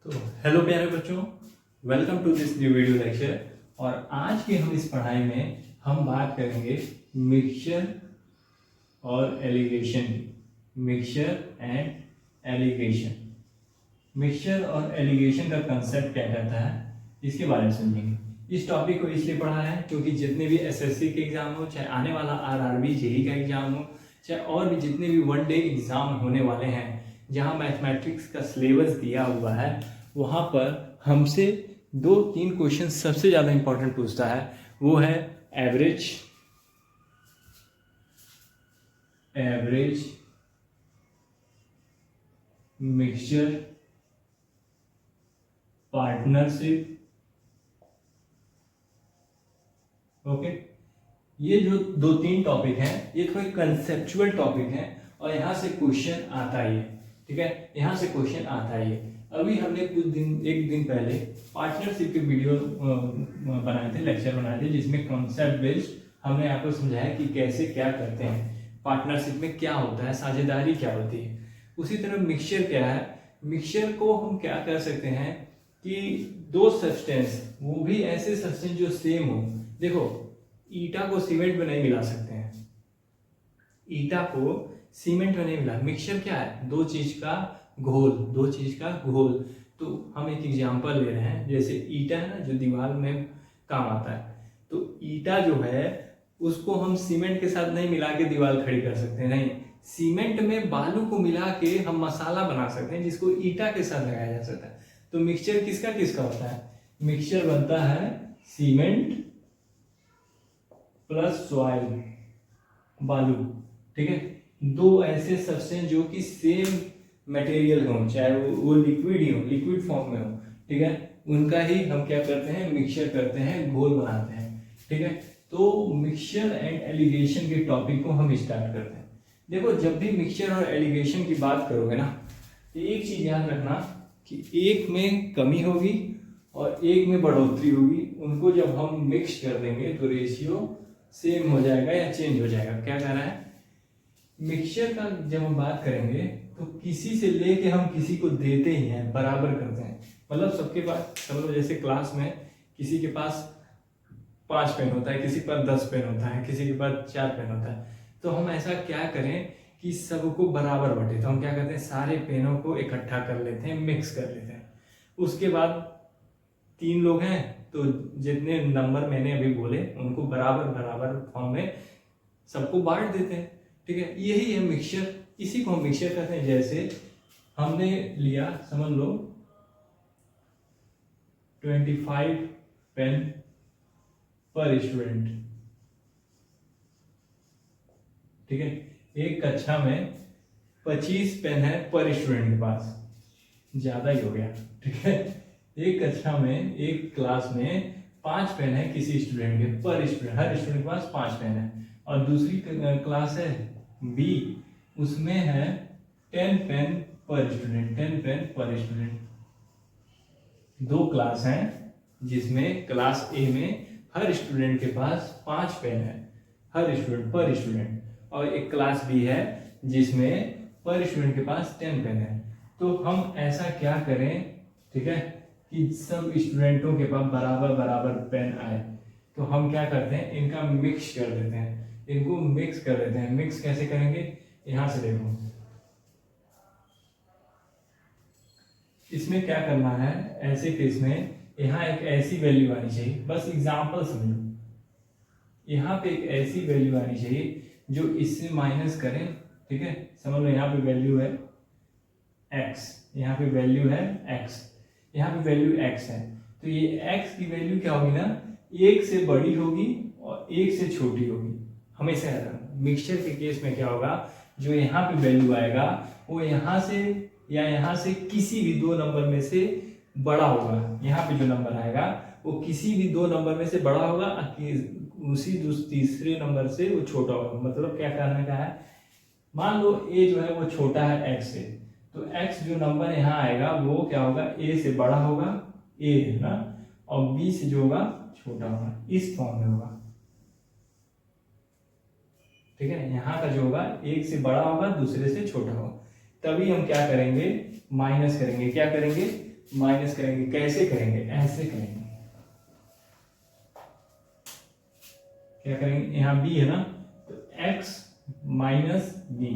तो हेलो प्यारे बच्चों, welcome to this new video lecture. और आज की हम इस पढ़ाई में हम बात करेंगे मिक्सचर और एलिगेशन की। मिक्सचर एंड एलिगेशन, मिक्सचर और एलिगेशन का कंसेप्ट क्या कहता है इसके बारे में समझेंगे। इस टॉपिक को इसलिए पढ़ा है क्योंकि जितने भी एसएससी के एग्जाम हो, चाहे आने वाला आरआरबी जेईई का एग्जाम हो, चाहे और भी जितने भी वन डे एग्जाम होने वाले हैं जहां मैथमेटिक्स का सिलेबस दिया हुआ है, वहां पर हमसे 2-3 क्वेश्चन सबसे ज़्यादा इंपॉर्टेंट पूछता है। वो है एवरेज, मिक्सचर, पार्टनरशिप। ओके, ये जो 2-3 टॉपिक हैं ये थोड़े कंसेप्चुअल टॉपिक हैं और यहाँ से क्वेश्चन आता ही है। ठीक है, यहाँ से क्वेश्चन आता ही है। अभी हमने एक दिन पहले पार्टनरशिप के वीडियो बनाए थे, लेक्चर बनाए थे, जिसमें कॉन्सेप्ट बेस्ड हमने आपको समझाया कि कैसे क्या करते हैं, पार्टनरशिप में क्या होता है, साझेदारी क्या होती है। उसी तरह मिक्सचर क्या है, मिक्सचर को हम क्या कर सकते हैं कि दो सब्सटेंस, वो भी ऐसे सब्सटेंस जो सेम हो। देखो, ईटा को सीमेंट में नहीं मिला सकते हैं, ईटा को सीमेंट में नहीं मिला। मिक्सचर क्या है, दो चीज का घोल। तो हम एक एग्जांपल ले रहे हैं, जैसे ईटा है ना जो दीवार में काम आता है, तो ईटा जो है उसको हम सीमेंट के साथ नहीं मिला के दीवार खड़ी कर सकते हैं, नहीं। सीमेंट में बालू को मिला के हम मसाला बना सकते हैं जिसको ईटा के साथ लगाया जा सकता है। तो मिक्सचर किसका किसका होता है, मिक्सचर बनता है सीमेंट प्लस सॉइल, बालू। ठीक है, दो ऐसे सब्सटेंस जो कि सेम मटेरियल हो, चाहे वो लिक्विड ही हो, लिक्विड फॉर्म में हो, ठीक है, उनका ही हम क्या करते हैं, मिक्सचर करते हैं, घोल बनाते हैं। ठीक है, तो मिक्सचर एंड एलिगेशन के टॉपिक को हम स्टार्ट करते हैं। देखो, जब भी मिक्सचर और एलिगेशन की बात करोगे ना, तो एक चीज याद रखना कि एक में कमी होगी और एक में बढ़ोतरी होगी। उनको जब हम मिक्स कर देंगे तो रेशियो सेम हो जाएगा या चेंज हो जाएगा। क्या कह रहा है, मिक्सचर का जब हम बात करेंगे तो किसी से लेके हम किसी को देते ही हैं, बराबर करते हैं। मतलब सबके पास, समझो जैसे क्लास में किसी के पास 5 पेन होता है, किसी के पास 10 पेन होता है, किसी के पास 4 पेन होता है। तो हम ऐसा क्या करें कि सबको बराबर बटे। तो हम क्या करते हैं, सारे पेनों को इकट्ठा कर लेते हैं, मिक्स कर लेते हैं। उसके बाद 3 लोग हैं तो जितने नंबर मैंने अभी बोले उनको बराबर बराबर फॉर्म में सबको बांट देते हैं। ठीक है, यही है मिक्सचर, इसी को हम मिक्सचर कहते हैं। जैसे हमने लिया, समझ लो 25 पेन पर स्टूडेंट। ठीक है, एक कक्षा में 25 पेन है पर स्टूडेंट के पास, ज्यादा ही हो गया। ठीक है, एक कक्षा में, एक क्लास में 5 पेन है किसी स्टूडेंट के, पर स्टूडेंट, हर स्टूडेंट के पास 5 पेन है। और दूसरी क्लास है बी, उसमें है 10 पेन पर स्टूडेंट, 10 पेन पर स्टूडेंट। दो क्लास हैं जिसमें क्लास ए में हर स्टूडेंट के पास 5 पेन है, हर स्टूडेंट पर स्टूडेंट, और एक क्लास बी है जिसमें पर स्टूडेंट के पास 10 पेन है। तो हम ऐसा क्या करें, ठीक है, कि सब स्टूडेंटों के पास बराबर बराबर पेन आए। तो हम क्या करते हैं, इनका मिक्स कर देते हैं, इनको मिक्स कर देते हैं। मिक्स कैसे करेंगे, यहां से देखो, इसमें क्या करना है, ऐसे केस में यहाँ एक ऐसी वैल्यू आनी चाहिए, बस एग्जांपल समझो। यहाँ पे एक ऐसी वैल्यू आनी चाहिए जो इससे माइनस करें। ठीक है, समझ लो यहाँ पे वैल्यू है x, यहाँ पे वैल्यू है x, यहाँ पे वैल्यू x है। तो ये x की वैल्यू क्या होगी ना, 1 से बड़ी होगी और 1 से छोटी होगी। हमेशा याद रखना, मिक्सचर के केस में क्या होगा, जो यहाँ पे वैल्यू आएगा वो यहाँ से या यहाँ से किसी भी 2 नंबर में से बड़ा होगा। यहाँ पे जो नंबर आएगा वो किसी भी 2 नंबर में से बड़ा होगा, उसी तीसरे नंबर से वो छोटा होगा। मतलब क्या करने का है, मान लो a जो है वो छोटा है x से, तो x जो नंबर यहाँ आएगा वो क्या होगा, a से बड़ा होगा, a है ना, और b से जो होगा छोटा होगा, इस फॉर्म में होगा। ठीक है, यहाँ का जो होगा एक से बड़ा होगा, दूसरे से छोटा होगा। तभी हम क्या करेंगे, माइनस करेंगे। क्या करेंगे, माइनस करेंगे। कैसे करेंगे? ऐसे करेंगे। क्या करेंगे? यहाँ b है ना, तो x माइनस बी,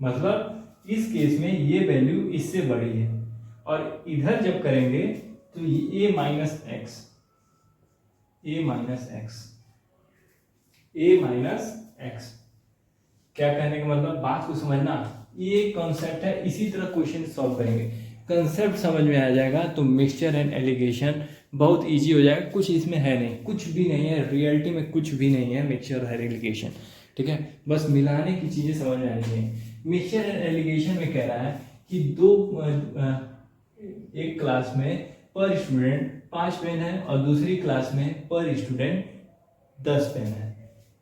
मतलब इस केस में ये वैल्यू इससे बड़ी है, और इधर जब करेंगे तो ये a minus x, a minus x, a minus x. क्या कहने का मतलब, बात को समझना, ये कॉन्सेप्ट है। इसी तरह क्वेश्चन सॉल्व करेंगे, कंसेप्ट समझ में आ जाएगा तो मिक्सचर एंड एलिगेशन बहुत इजी हो जाएगा। कुछ इसमें है नहीं, कुछ भी नहीं है, रियलिटी में कुछ भी नहीं है मिक्सचर और एलिगेशन, ठीक है। बस मिलाने की चीज़ें समझ में आनी चाहिए। मिक्सचर एंड एलिगेशन में कह रहा है कि एक क्लास में पर स्टूडेंट 5 पेन है और दूसरी क्लास में पर स्टूडेंट 10 पेन है।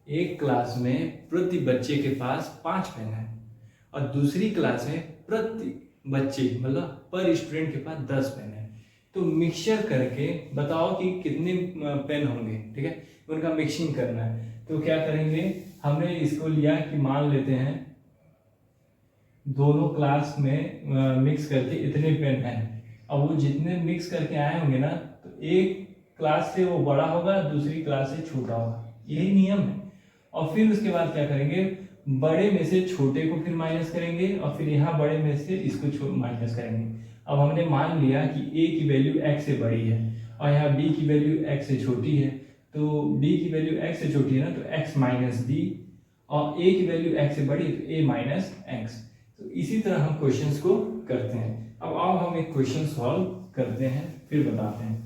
एक क्लास में प्रति बच्चे के पास 5 पेन है और दूसरी क्लास में प्रति बच्चे मतलब पर स्टूडेंट के पास 10 पेन है। तो मिक्सचर करके बताओ कि कितने पेन होंगे, ठीक है, उनका मिक्सिंग करना है। तो क्या करेंगे, हमने इसको लिया कि मान लेते हैं दोनों क्लास में मिक्स करके इतने पेन हैं। अब वो जितने मिक्स करके आए होंगे ना, तो एक क्लास से वो बड़ा होगा, दूसरी क्लास से छोटा होगा, यही नियम है। और फिर उसके बाद क्या करेंगे, बड़े में से छोटे को फिर माइनस करेंगे और फिर यहाँ बड़े में से इसको माइनस करेंगे। अब हमने मान लिया कि a की वैल्यू x से बड़ी है और यहाँ b की वैल्यू x से छोटी है, तो b की वैल्यू x से छोटी है ना, तो x माइनस b, और a की वैल्यू x से बड़ी है तो a माइनस x। तो इसी तरह हम क्वेश्चंस को करते हैं। अब आओ हम एक क्वेश्चन सॉल्व करते हैं, फिर बताते हैं।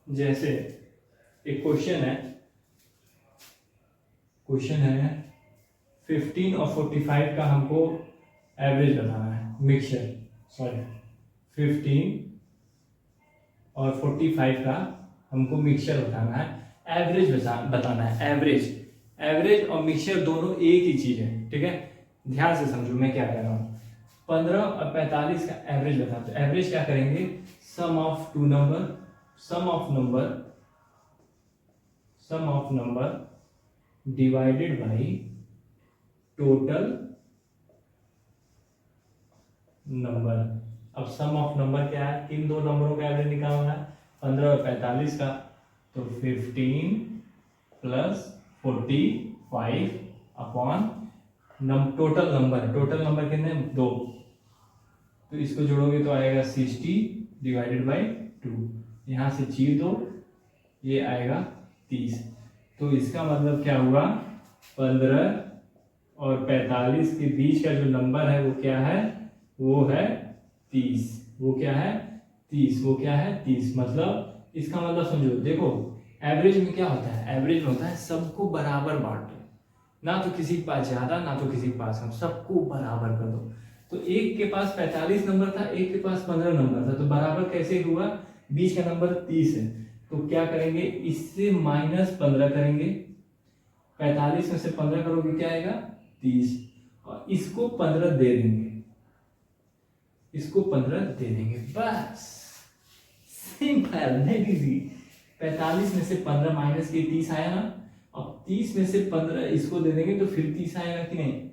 जैसे एक क्वेश्चन है 15 और 45 का हमको एवरेज बताना है, मिक्सचर, सॉरी 15 और 45 का हमको मिक्सचर बताना है, एवरेज बताना है। एवरेज और मिक्सचर दोनों एक ही चीज है, ठीक है। ध्यान से समझो मैं क्या कह रहा हूँ। 15 और 45 का एवरेज बताते हैं। एवरेज क्या करेंगे, sum of number divided by total number. अब सम ऑफ नंबर क्या है, किन दो नंबरों का एवरेज निकालना है, 15 और 45 का, तो 15 प्लस 45 अपॉन टोटल नंबर कितने, 2, तो इसको जोड़ोगे तो आएगा 60 डिवाइडेड बाई 2, यहाँ से चीर दो, ये आएगा 30। तो इसका मतलब क्या हुआ, 15 और 45 के बीच का जो नंबर है वो क्या है, वो है 30। वो क्या है 30। मतलब इसका मतलब समझो, देखो एवरेज में क्या होता है, एवरेज में होता है सबको बराबर बांटो, ना तो किसी के पास ज्यादा ना तो किसी के पास कम, सबको बराबर कर दो। तो एक के पास 45 नंबर था, एक के पास 15 नंबर था, तो बराबर कैसे हुआ, बीच का नंबर 30 है, तो क्या करेंगे, इससे -15 करेंगे, 45 में से 15 करोगे क्या आएगा 30, और इसको 15 दे देंगे, बस सिंपल नहीं इजी। 45 में से 15 माइनस के 30 आया ना, अब 30 में से 15 इसको दे देंगे तो फिर 30 आएगा कि नहीं,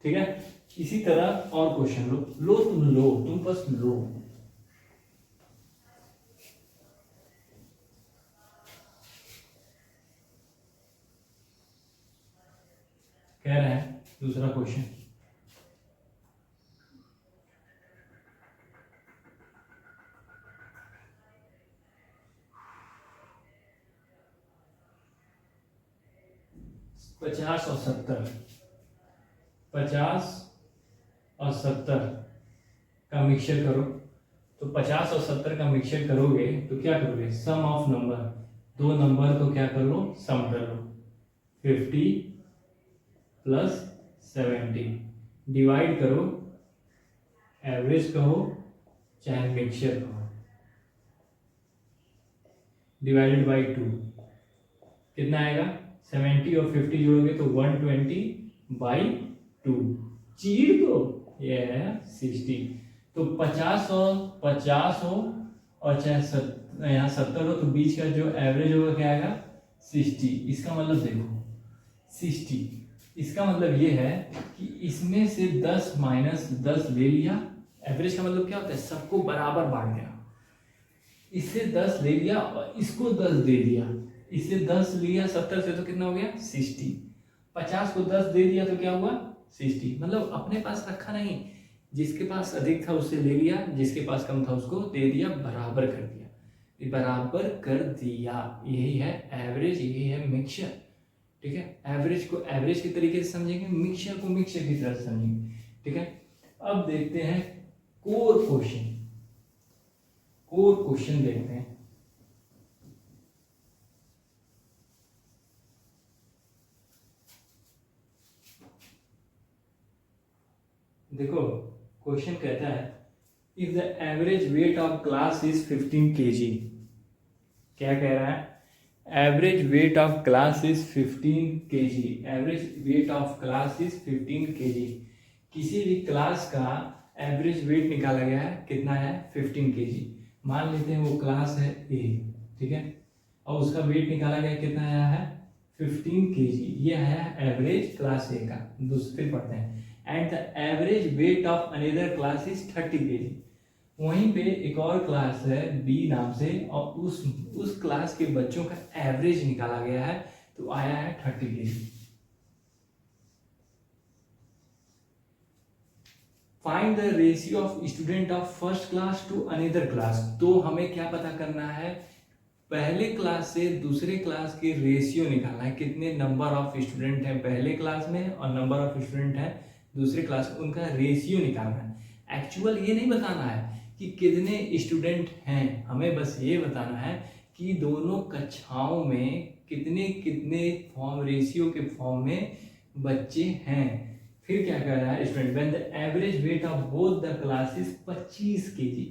ठीक है। इसी तरह और क्वेश्चन तुम बस लो। कह रहे हैं दूसरा क्वेश्चन, पचास और 70 का मिक्सचर करो। तो 50 और 70 का मिक्सचर करोगे तो क्या करोगे, सम ऑफ नंबर, दो नंबर को क्या कर लो, सम कर लो, 50 प्लस 70 डिवाइड करो, एवरेज कहो चाहे मिक्सचर कहो, डिवाइडेड बाई 2 कितना आएगा, 70 और 50 जोड़ोगे तो 120 बाई 2, चीर दो, ये है 60। तो 50 हो और चाहे यहाँ 70 हो, तो बीच का जो एवरेज होगा क्या आएगा 60। इसका मतलब देखो 60, इसका मतलब ये है कि इसमें से 10 माइनस 10 ले लिया। एवरेज का मतलब क्या होता है, सबको बराबर बांट दिया। इससे 10 ले लिया और इसको 10 दे दिया, इससे 10 लिया 70 से, तो कितना हो गया 60। 50 को 10 दे दिया तो क्या हुआ 60। मतलब अपने पास रखा नहीं, जिसके पास अधिक था उससे ले लिया, जिसके पास कम था उसको दे दिया, बराबर कर दिया। बराबर कर दिया, यही है एवरेज, यही है मिक्सचर। ठीक है, एवरेज को एवरेज के तरीके से समझेंगे, मिक्सचर को मिक्सचर की तरह समझेंगे। ठीक है, अब देखते हैं कोर क्वेश्चन। कोर क्वेश्चन देखते हैं। देखो क्वेश्चन कहता है if the average weight of class is 15 kg। क्या कह रहा है, average weight of class is 15 kg। Average weight of class is 15 kg। किसी भी क्लास का एवरेज वेट निकाला गया है, कितना है 15 kg। मान लेते हैं वो क्लास है ए, ठीक है, और उसका वेट निकाला गया कितना आया है 15 kg। ये है एवरेज क्लास ए का। दूसरे पढ़ते हैं, and the average weight of another class is 30 kg। वहीं पे एक और क्लास है बी नाम से, और उस क्लास के बच्चों का एवरेज निकाला गया है, तो आया है 30 kg। Find the ratio of student of first class to another class. तो हमें क्या पता करना है, पहले क्लास से दूसरे क्लास के रेशियो निकालना है, कितने नंबर ऑफ स्टूडेंट हैं पहले क्लास में और नंबर ऑफ स्टूडेंट हैं दूसरे क्लास में, उनका रेशियो निकालना है। एक्चुअल ये नहीं बताना है कि कितने स्टूडेंट हैं, हमें बस ये बताना है कि दोनों कक्षाओं में कितने कितने फॉर्म रेशियो के फॉर्म में बच्चे हैं। फिर क्या कर रहा है student, when the average weight of both the classes 25 kg।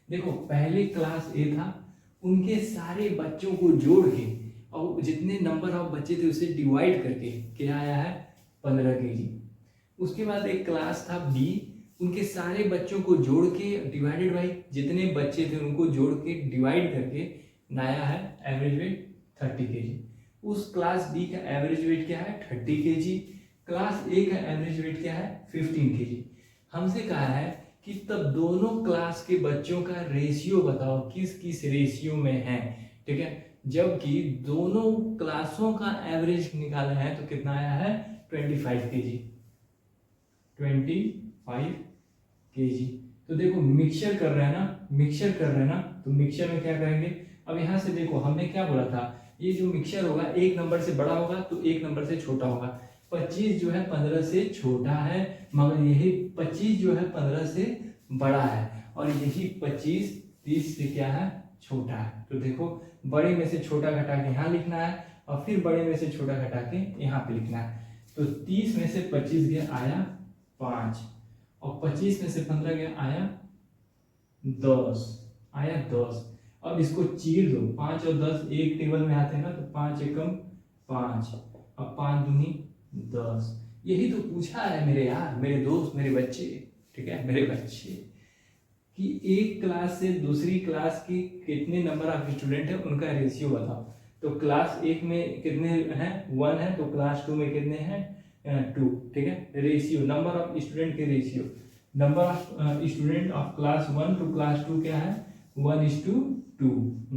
देखो पहले क्लास ए था, उनके सारे बच्चों को जोड़ के और जितने नंबर ऑफ बच्चे थे उसे डिवाइड करके क्या आया है 15 kg। उसके बाद एक क्लास था बी, उनके सारे बच्चों को जोड़ के डिवाइडेड बाई जितने बच्चे थे उनको जोड़ के डिवाइड करके आया है एवरेज वेट 30 kg। उस क्लास बी का एवरेज वेट क्या है 30 kg। क्लास ए का एवरेज वेट क्या है 15 kg। हमसे कहा है कि तब दोनों क्लास के बच्चों का रेशियो बताओ किस किस रेशियो में है। ठीक है, जबकि दोनों क्लासों का एवरेज निकाला है तो कितना आया है 25 kg। 25 kg। तो देखो मिक्सचर कर रहे हैं ना, मिक्सचर कर रहे हैं ना, तो मिक्सचर में क्या करेंगे, अब यहाँ से देखो हमने क्या बोला था, ये जो मिक्सचर होगा एक नंबर से बड़ा होगा तो एक नंबर से छोटा होगा। 25 जो है 15 से छोटा है, मगर यही 25 जो है 15 से बड़ा है, और यही 25 30 से क्या है छोटा है। तो देखो बड़े में से छोटा घटा के यहाँ लिखना है और फिर बड़े में से छोटा घटा के यहाँ पे लिखना है। तो 30 में से 25 गया आया 5, और 25 में से 15 गया आया 10, आया 10। अब इसको चीर दो, 5 और 10 एक टेबल में आते हैं ना, तो 5 एकम 5 और 5 दूनी 10। यही तो पूछा है मेरे यार, मेरे दोस्त, मेरे बच्चे, ठीक है मेरे बच्चे, कि एक क्लास से दूसरी क्लास की कितने नंबर ऑफ स्टूडेंट है उनका रेशियो बताओ। तो क्लास 1 में कितने हैं 1 है, तो क्लास 2 में कितने हैं 2। ठीक है, रेशियो नंबर ऑफ स्टूडेंट के ratio, number of student of class 1 to class 2 क्या है 1:2,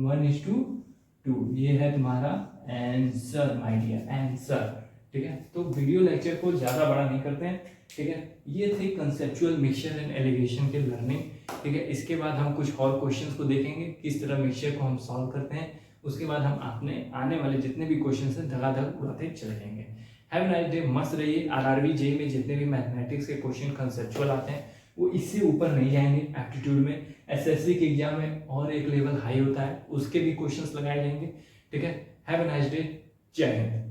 1:2। ये है तुम्हारा आंसर माय डियर, आंसर। ठीक है, तो वीडियो लेक्चर को ज़्यादा बड़ा नहीं करते हैं। ठीक है, ये थे कंसेप्चुअल मिक्सचर एंड एलिगेशन के लर्निंग। ठीक है, इसके बाद हम कुछ और क्वेश्चंस को देखेंगे, किस तरह मिक्सचर को हम सॉल्व करते हैं। उसके बाद हम अपने आने वाले जितने भी क्वेश्चंस हैं धड़ाधड़ उड़ाते चले जाएंगे। हैव अ नाइस डे, मस्त रहिए। आरआरबी जे में जितने भी मैथमेटिक्स के क्वेश्चन कंसेप्चुअल आते हैं वो इससे ऊपर नहीं जाएंगे। एप्टीट्यूड में, एसएससी के एग्जाम में और एक लेवल हाई होता है, उसके भी क्वेश्चंस लगाए जाएंगे। ठीक है, हैव अ नाइस डे, जय हिंद।